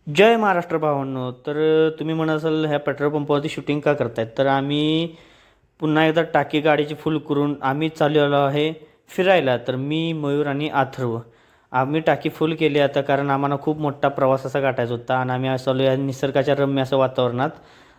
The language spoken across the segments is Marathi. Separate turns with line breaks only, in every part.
जय महाराष्ट्र भावांनो. तर तुम्ही म्हणत असाल ह्या पेट्रोल पंपावरती शूटिंग का करतायत, तर आम्ही पुन्हा एकदा टाकी गाडीची फुल करून आम्ही चाललेलो आहे फिरायला. तर मी, मयूर आणि अथर्व आम्ही टाकी फुल केली आता, कारण आम्हाला खूप मोठा प्रवास असा गाठायचा होता आणि आम्ही आज चालू आहे निसर्गाच्या रम्य असं वातावरणात.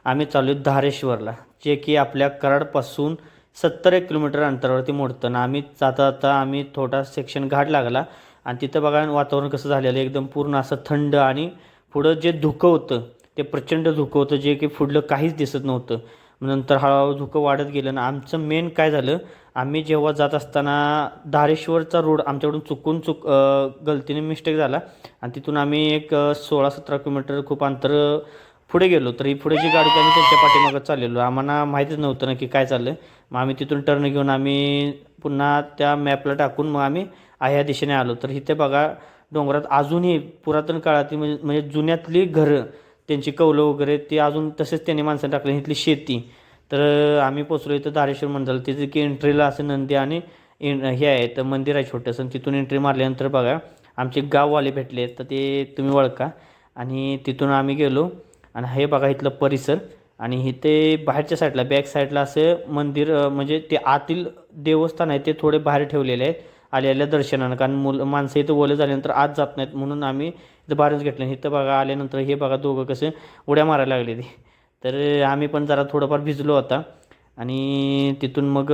आम्ही चालू आहे धारेश्वरला, जे की आपल्या कराडपासून 70 एक किलोमीटर अंतरावरती मोडतं ना. आम्ही जाता जाता आम्ही थोडा सेक्शन घाट लागला आणि तिथं बघा वातावरण कसं झालेलं आहे, एकदम पूर्ण असं थंड. आणि पुढं जे धुकं होतं ते प्रचंड धुकं होतं, जे की पुढलं काहीच दिसत नव्हतं. मग नंतर हळूहळू धुकं वाढत गेलं ना. आमचं मेन काय झालं, आम्ही जेव्हा जात असताना धारेश्वरचा रोड आमच्याकडून गलतीने मिस्टेक झाला आणि तिथून आम्ही एक 16-17 किलोमीटर खूप अंतर पुढे गेलो. तर ही पुढे जी गाडी होती आम्ही त्यांच्या पाठीमागं चाललेलो, आम्हाला माहीतच नव्हतं ना की काय चाललं. मग आम्ही तिथून टर्न घेऊन आम्ही पुन्हा त्या मॅपला टाकून मग आम्ही ह्या दिशेने आलो. तर इथे बघा डोंगरात अजूनही पुरातन काळातली म्हणजे म्हणजे जुन्यातली घरं, त्यांची कौलं वगैरे ते अजून तसेच त्यांनी माणसं टाकले, इथली शेती. तर आम्ही पोचलो इथं धारेश्वर मंदिराला. तिथे की एंट्रीला असं नंदी आणि हे आहे, तर मंदिर आहे छोटंसं. तिथून एंट्री मारल्यानंतर बघा आमचे गाववाले भेटले, तर ते तुम्ही ओळखा. आणि तिथून आम्ही गेलो आणि हे बघा इथलं परिसर. आणि इथे बाहेरच्या साईडला बॅक साईडला असं मंदिर, म्हणजे ते आतील देवस्थान आहे ते थोडे बाहेर ठेवलेले आहेत आलेल्या दर्शनानं, कारण माणसं इथं ओले झाल्यानंतर आत जात नाहीत म्हणून आम्ही इथं बाहेरच घेतलं. इथं बघा आल्यानंतर हे बघा दोघं कसे उड्या मारायला लागले ते. तर आम्ही पण जरा थोडंफार भिजलो होता. आणि तिथून मग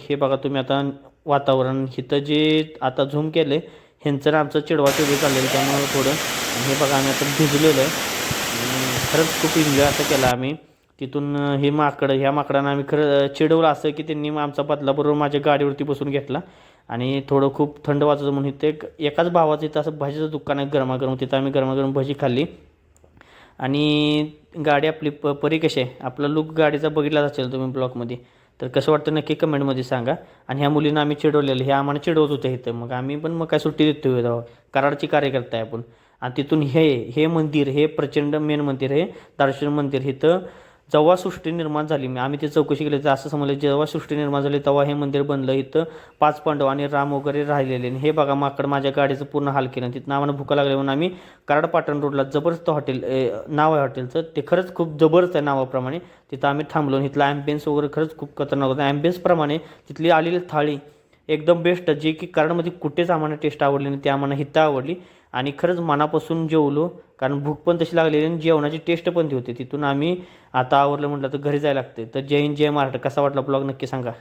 हे बघा तुम्ही आता वातावरण इथं जे आता झूम केलं आहे, ह्यांचं ना आमचं चिडवाचिडवी चाललेलं, त्यामुळं थोडं. आणि हे बघा आम्ही आता भिजलेलो आहे आणि खरंच खूप एन्जॉय असं केला आम्ही. तिथून हे माकडं, ह्या माकडांना आम्ही खरं चिडवलं असं की त्यांनी मग आमचा बदलाबरोबर माझ्या गाडीवरती बसून घेतला. आणि थोडं खूप थंड वाजत म्हणून इथे एकाच भावाचं इथं असं भजीचं दुकान आहे गरमागरम, तिथं आम्ही गरमागरम भजी खाल्ली. आणि गाडी आपली परी कशी आहे, आपला लुक गाडीचा बघितलाच असेल तुम्ही ब्लॉगमध्ये. तर कसं वाटतं नक्की कमेंटमध्ये सांगा. आणि ह्या मुलींना आम्ही चिडवलेलं, हे आम्हाला चिडवत होते इथं, मग आम्ही पण मग काय सुट्टी देतो तेव्हा, कराडची कार्यकर्ता आहे आपण. आणि तिथून हे हे मंदिर, हे प्रचंड मेन मंदिर, हे दारेश्वर मंदिर. इथं जेव्हा सृष्टी निर्माण झाली, आम्ही ते चौकशी केली तर असं समजलं जेव्हा सृष्टी निर्माण झाली तेव्हा हे मंदिर बनलं. इथं 5 पांडव आणि राम वगैरे राहिलेले. हे बघा माकड माझ्या गाडीचं पूर्ण हाल केलं. तिथनं आम्हाला भुका लागली म्हणून आम्ही कराड पाटण रोडला जबरदस्त हॉटेल, नाव आहे हॉटेलचं, ते खरंच खूप जबरदस्त आहे नावाप्रमाणे. तिथं आम्ही थांबलो. इथला ॲम्बियन्स वगैरे खरंच खूप खतरनाक होता. ॲम्बियन्सप्रमाणे तिथली आलेली थाळी एकदम बेस्ट, जे की कराडमध्ये कुठेच आम्हाला टेस्ट आवडली नाही, ती आम्हाला हिथं आवडली. आणि खरंच मनापासून जेवलो, कारण भूक पण तशी लागलेली आणि जेवणाची टेस्ट पण ती होती. तिथून आम्ही आता आवरलं म्हटलं तर घरी जायला लागते. तर जय हिंद, जय महाराष्ट्र. कसा वाटला ब्लॉग नक्की सांगा.